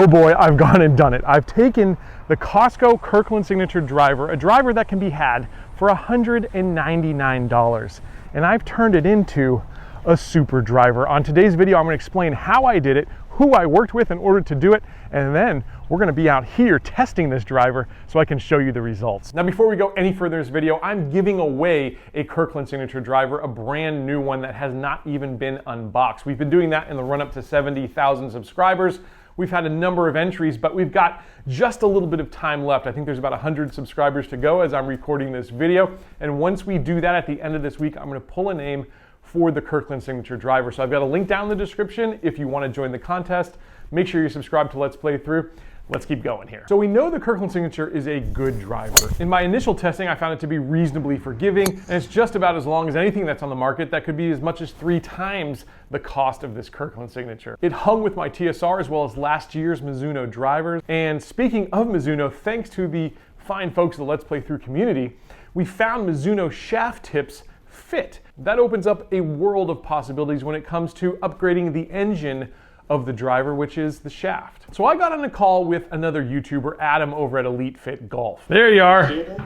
Oh boy, I've gone and done it. I've taken the Costco Kirkland Signature Driver, a driver that can be had for $199, and I've turned it into a super driver. On today's video, I'm going to explain how I did it, who I worked with in order to do it, and then we're going to be out here testing this driver so I can show you the results. Now, before we go any further in this video, I'm giving away a Kirkland Signature Driver, a brand new one that has not even been unboxed. We've been doing that in the run-up to 70,000 subscribers. We've had a number of entries, but we've got just a little bit of time left. I think there's about 100 subscribers to go as I'm recording this video. And once we do that at the end of this week, I'm going to pull a name for the Kirkland Signature Driver. So I've got a link down in the description if you want to join the contest. Make sure you subscribe to Let's Play Through. Let's keep going here. So we know the Kirkland Signature is a good driver. In my initial testing, I found it to be reasonably forgiving, and it's just about as long as anything that's on the market that could be as much as 3 times the cost of this Kirkland Signature. It hung with my TSR as well as last year's Mizuno drivers. And speaking of Mizuno, thanks to the fine folks of the Let's Play Through community, we found Mizuno shaft tips fit. That opens up a world of possibilities when it comes to upgrading the engine of the driver, which is the shaft. So I got on a call with another YouTuber, Adam, over at Elite Fit Golf. There you are.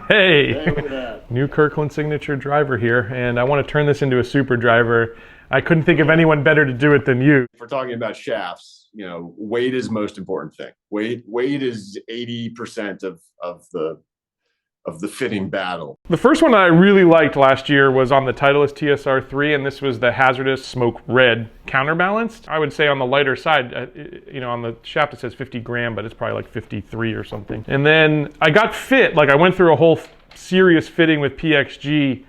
Hey, new Kirkland Signature Driver here, and I want to turn this into a super driver. I couldn't think of anyone better to do it than you. If we're talking about shafts, you know, weight is the most important thing. Weight is 80% of the fitting battle. The first one that I really liked last year was on the Titleist TSR3, and this was the Hazardous Smoke Red counterbalanced. I would say on the lighter side, you know, on the shaft it says 50 gram, but it's probably like 53 or something. And then I got fit, like I went through a whole serious fitting with PXG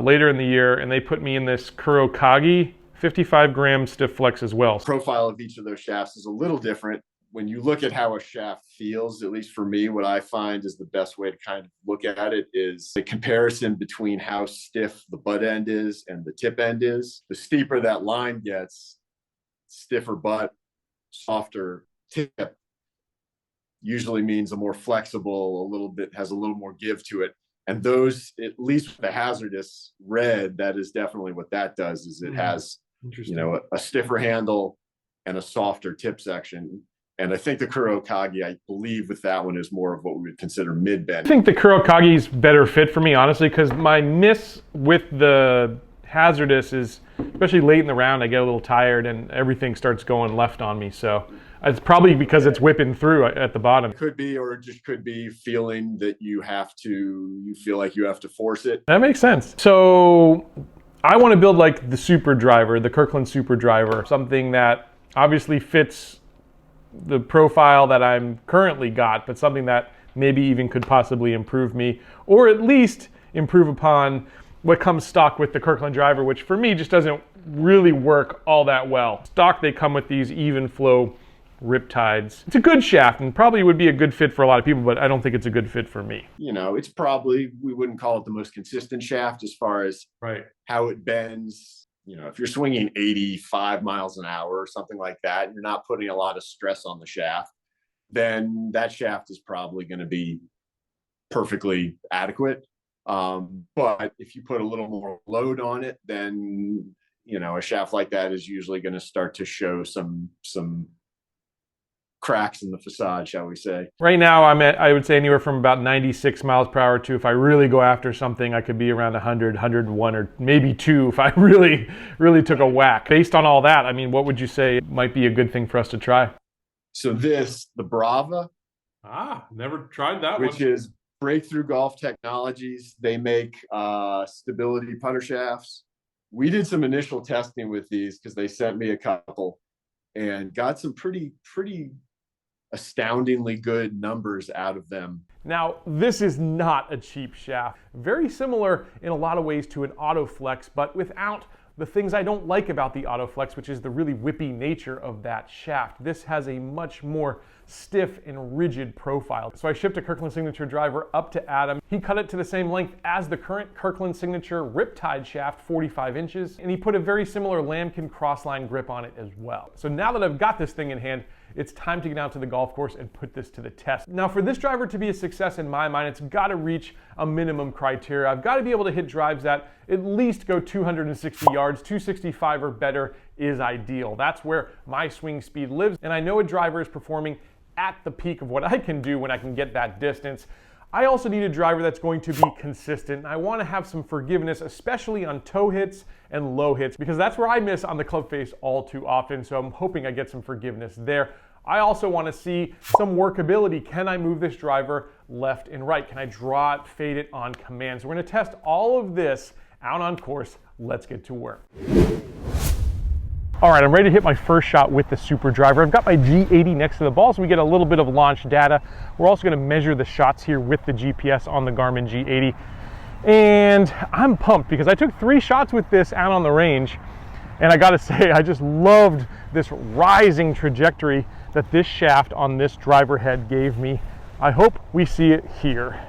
later in the year, and they put me in this Kurokage 55 gram stiff flex as well. The profile of each of those shafts is a little different. When you look at how a shaft feels, at least for me, what I find is the best way to kind of look at it is the comparison between how stiff the butt end is and the tip end is. The steeper that line gets, stiffer butt, softer tip, usually means a more flexible, a little bit, has a little more give to it. And those, at least with the Hazardous Red, that is definitely what that does, is it has, you know, a stiffer handle and a softer tip section. And I think the Kurokage, I believe with that one, is more of what we would consider mid-bend. I think the Kurokage's better fit for me, honestly, because my miss with the Hazardous is, especially late in the round, I get a little tired and everything starts going left on me. So it's probably because it's whipping through at the bottom. It could be, or it just could be feeling that you feel like you have to force it. That makes sense. So I want to build like the super driver, the Kirkland Super Driver, something that obviously fits the profile that I'm currently got, but something that maybe even could possibly improve me, or at least improve upon what comes stock with the Kirkland driver, which for me just doesn't really work all that well. Stock, they come with these even flow riptides. It's a good shaft and probably would be a good fit for a lot of people, but I don't think it's a good fit for me. You know, it's probably, we wouldn't call it the most consistent shaft as far as how it bends. You know, if you're swinging 85 miles an hour or something like that, and you're not putting a lot of stress on the shaft, then that shaft is probably going to be perfectly adequate. But if you put a little more load on it, then, you know, a shaft like that is usually going to start to show some cracks in the facade, shall we say. Right now I'm at, I would say, anywhere from about 96 miles per hour to, if I really go after something, I could be around 100, 101, or maybe 2 if I really took a whack. Based on all that, I mean, what would you say might be a good thing for us to try? So this, the Brava. Never tried that one. Which is Breakthrough Golf Technologies. They make stability punter shafts. We did some initial testing with these because they sent me a couple and got some pretty astoundingly good numbers out of them. Now, this is not a cheap shaft. Very similar in a lot of ways to an Autoflex, but without the things I don't like about the Autoflex, which is the really whippy nature of that shaft. This has a much more stiff and rigid profile. So I shipped a Kirkland Signature driver up to Adam. He cut it to the same length as the current Kirkland Signature Riptide shaft, 45 inches, and he put a very similar lambkin crossline grip on it as well. So now that I've got this thing in hand, it's time to get out to the golf course and put this to the test. Now, for this driver to be a success in my mind, it's got to reach a minimum criteria. I've got to be able to hit drives that at least go 260 yards. 265 or better is ideal. That's where my swing speed lives, and I know a driver is performing at the peak of what I can do when I can get that distance. I also need a driver that's going to be consistent. I want to have some forgiveness, especially on toe hits and low hits, because that's where I miss on the club face all too often. So I'm hoping I get some forgiveness there. I also want to see some workability. Can I move this driver left and right? Can I draw it, fade it on command? So we're going to test all of this out on course. Let's get to work. All right, I'm ready to hit my first shot with the Super Driver. I've got my G80 next to the ball so we get a little bit of launch data. We're also going to measure the shots here with the GPS on the Garmin G80. And I'm pumped because I took 3 shots with this out on the range. And I got to say, I just loved this rising trajectory that this shaft on this driver head gave me. I hope we see it here.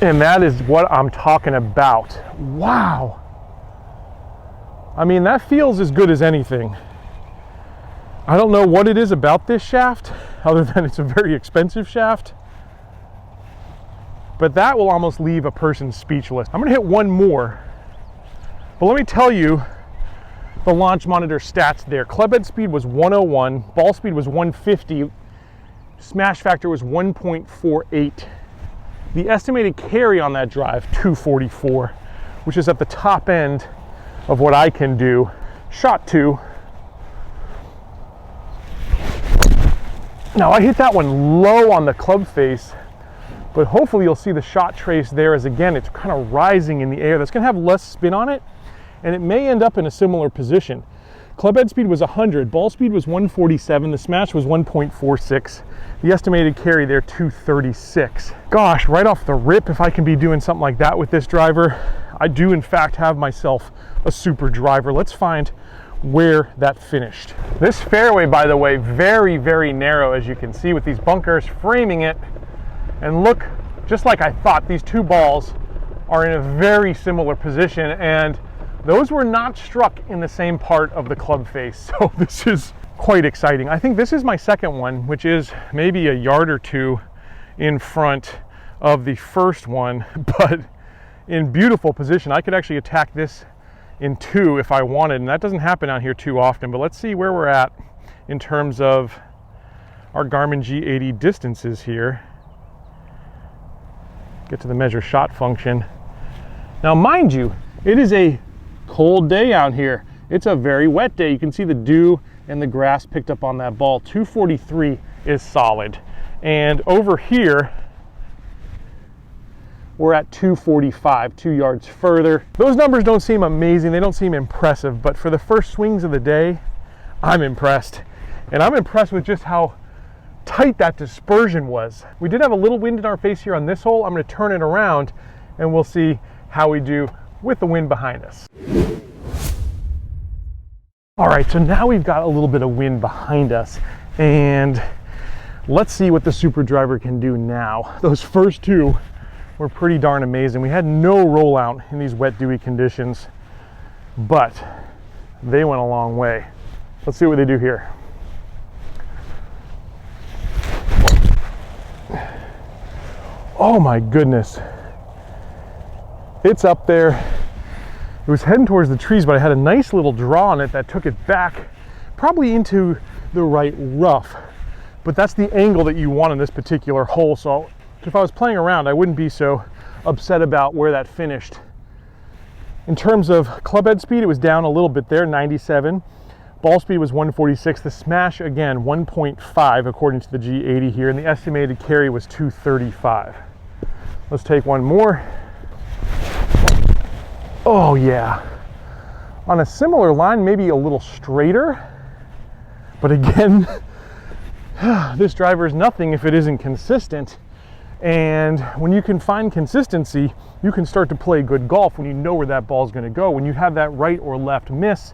And that is what I'm talking about. Wow. I mean, that feels as good as anything. I don't know what it is about this shaft, other than it's a very expensive shaft, but that will almost leave a person speechless. I'm gonna hit one more, but let me tell you the launch monitor stats there. Club head speed was 101, ball speed was 150, smash factor was 1.48. The estimated carry on that drive, 244, which is at the top end of what I can do. Shot 2. Now I hit that one low on the club face, but hopefully you'll see the shot trace there as, again, it's kind of rising in the air. That's gonna have less spin on it, and it may end up in a similar position. Club head speed was 100, ball speed was 147, the smash was 1.46. The estimated carry there, 236. Gosh, right off the rip, if I can be doing something like that with this driver, I do in fact have myself a Super Driver. Let's find where that finished. This fairway, by the way, very, very narrow, as you can see, with these bunkers framing it. And look, just like I thought, these 2 balls are in a very similar position, and those were not struck in the same part of the club face. So this is quite exciting. I think this is my second one, which is maybe a yard or 2 in front of the first one, but in beautiful position. I could actually attack this in 2 if I wanted, and that doesn't happen out here too often. But let's see where we're at in terms of our Garmin G80 distances here. Get to the measure shot function. Now, mind you, it is a cold day out here. It's a very wet day. You can see the dew and the grass picked up on that ball. 243 is solid. And over here, we're at 245, 2 yards further. Those numbers don't seem amazing. They don't seem impressive, but for the first swings of the day, I'm impressed. And I'm impressed with just how tight that dispersion was. We did have a little wind in our face here on this hole. I'm going to turn it around and we'll see how we do with the wind behind us. All right, so now we've got a little bit of wind behind us, and let's see what the Super Driver can do now. Those first 2 were pretty darn amazing. We had no rollout in these wet, dewy conditions, but they went a long way. Let's see what they do here. Oh my goodness. It's up there. It was heading towards the trees, but I had a nice little draw on it that took it back probably into the right rough. But that's the angle that you want in this particular hole. So if I was playing around, I wouldn't be so upset about where that finished. In terms of club head speed, it was down a little bit there, 97. Ball speed was 146. The smash, again, 1.5 according to the G80 here, and the estimated carry was 235. Let's take one more. Oh yeah, on a similar line, maybe a little straighter, but again, this driver is nothing if it isn't consistent. And when you can find consistency, you can start to play good golf when you know where that ball is going to go. When you have that right or left miss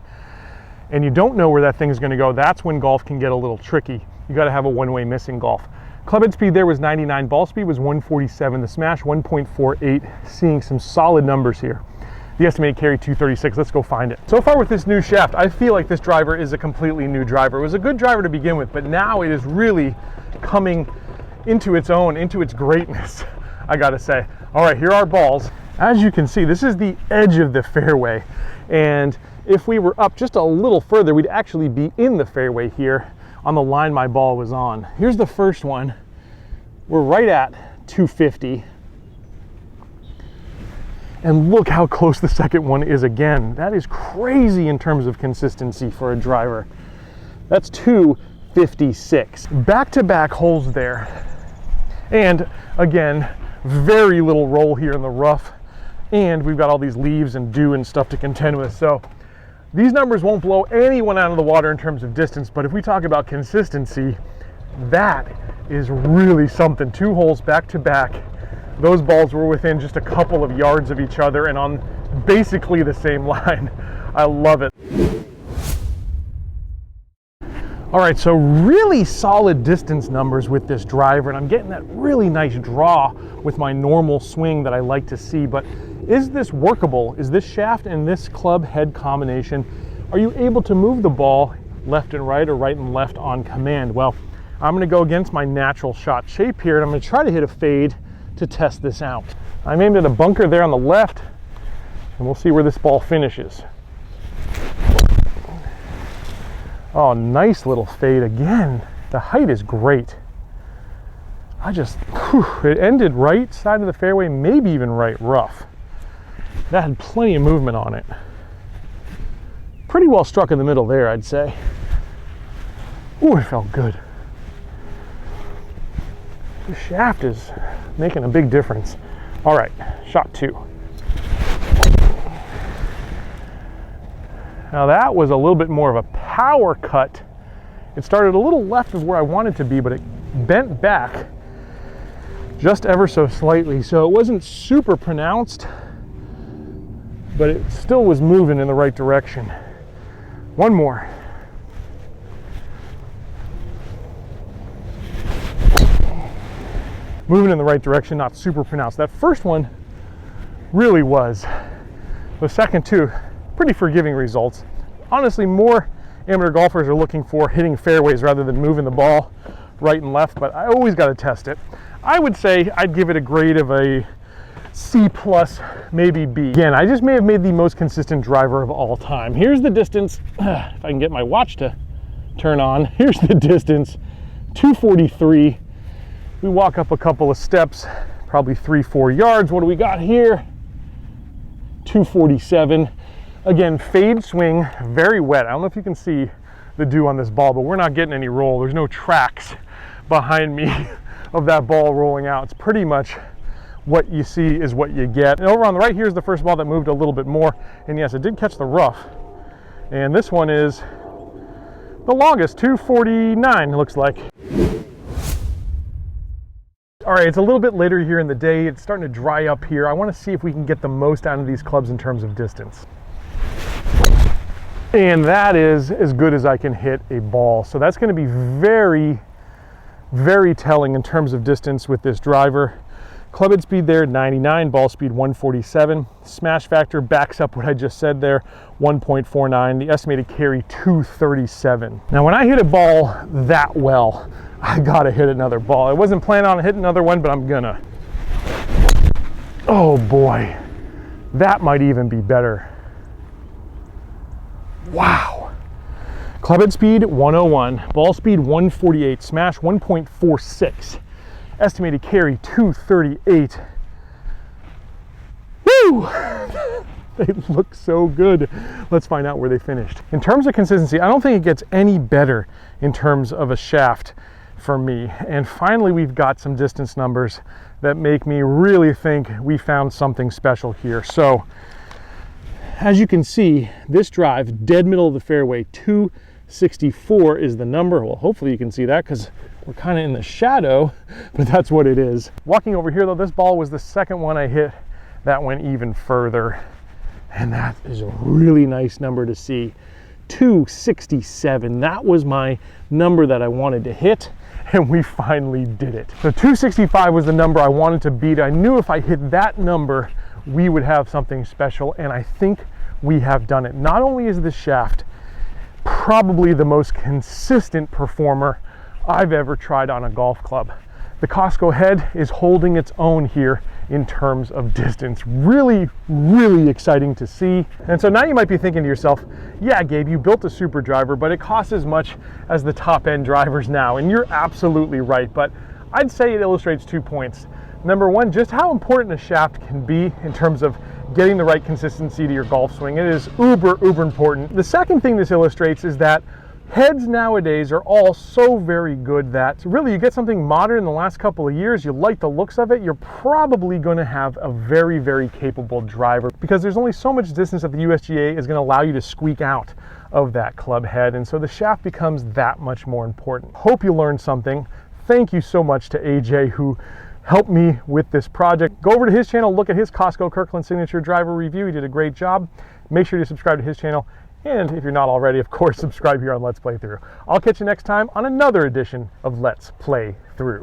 and you don't know where that thing is going to go, that's when golf can get a little tricky. You got to have a one-way miss in golf. Club head speed there was 99, ball speed was 147, the smash 1.48, seeing some solid numbers here. the estimated carry 236. Let's go find it. So far with this new shaft, I feel like this driver is a completely new driver. It was a good driver to begin with, but now it is really coming into its own, into its greatness, I gotta say. All right, here are balls. As you can see, this is the edge of the fairway. And if we were up just a little further, we'd actually be in the fairway here on the line my ball was on. Here's the first one. We're right at 250. And look how close the second one is again. That is crazy in terms of consistency for a driver. That's 256. Back-to-back holes there. And again, very little roll here in the rough. And we've got all these leaves and dew and stuff to contend with. So these numbers won't blow anyone out of the water in terms of distance, but if we talk about consistency, that is really something. 2 holes back to back. Those balls were within just a couple of yards of each other and on basically the same line. I love it. All right, so really solid distance numbers with this driver, and I'm getting that really nice draw with my normal swing that I like to see, but is this workable? Is this shaft and this club head combination, are you able to move the ball left and right or right and left on command? Well, I'm gonna go against my natural shot shape here, and I'm gonna try to hit a fade to test this out. I'm aimed at a bunker there on the left, and we'll see where this ball finishes. Oh, nice little fade again. The height is great. It ended right side of the fairway, maybe even right rough. That had plenty of movement on it. Pretty well struck in the middle there, I'd say. Ooh, it felt good. The shaft is making a big difference. All right, shot 2. Now that was a little bit more of a power cut. It started a little left of where I wanted to be, but it bent back just ever so slightly. So it wasn't super pronounced, but it still was moving in the right direction. One more. Moving in the right direction, not super pronounced. That first one really was. The second two, pretty forgiving results. Honestly, more amateur golfers are looking for hitting fairways rather than moving the ball right and left, but I always got to test it. I would say I'd give it a grade of a C+, maybe B. Again, I just may have made the most consistent driver of all time. Here's the distance, if I can get my watch to turn on. Here's the distance, 243. We walk up a couple of steps, probably 3-4 yards. What do we got here? 247. Again, fade swing, very wet. I don't know if you can see the dew on this ball, but we're not getting any roll. There's no tracks behind me of that ball rolling out. It's pretty much what you see is what you get. And over on the right, here's the first ball that moved a little bit more. And yes, it did catch the rough. And this one is the longest, 249, it looks like. All right, it's a little bit later here in the day. It's starting to dry up here. I want to see if we can get the most out of these clubs in terms of distance. And that is as good as I can hit a ball. So that's going to be very, very telling in terms of distance with this driver. Club head speed there, 99, ball speed 147. Smash factor backs up what I just said there, 1.49. The estimated carry, 237. Now, when I hit a ball that well, I gotta hit another ball. I wasn't planning on hitting another one, but I'm gonna. Oh boy, that might even be better. Wow. Club head speed 101, ball speed 148, smash 1.46, estimated carry 238. Woo! They look so good. Let's find out where they finished. In terms of consistency, I don't think it gets any better in terms of a shaft for me. And finally, we've got some distance numbers that make me really think we found something special here. So as you can see, this drive, dead middle of the fairway, 264 is the number. Well, hopefully you can see that because we're kind of in the shadow, but that's what it is. Walking over here though, this ball was the second one I hit that went even further. And that is a really nice number to see. 267, that was my number that I wanted to hit, and we finally did it. So 265 was the number I wanted to beat. I knew if I hit that number, we would have something special, and I think we have done it. Not only is the shaft probably the most consistent performer I've ever tried on a golf club, the Costco head is holding its own here in terms of distance. Really, really exciting to see. And so now you might be thinking to yourself, yeah, Gabe, you built a super driver, but it costs as much as the top end drivers now. And you're absolutely right, but I'd say it illustrates 2 points. Number one, just how important a shaft can be in terms of getting the right consistency to your golf swing. It is uber important. The second thing this illustrates is that heads nowadays are all so very good that really you get something modern in the last couple of years, you like the looks of it, you're probably going to have a very capable driver, because there's only so much distance that the USGA is going to allow you to squeak out of that club head, and so the shaft becomes that much more important. Hope you learned something. Thank you so much to AJ who helped me with this project. Go over to his channel, look at his Costco Kirkland Signature Driver review. He did a great job. Make sure you subscribe to his channel. And if you're not already, of course, subscribe here on Let's Play Through. I'll catch you next time on another edition of Let's Play Through.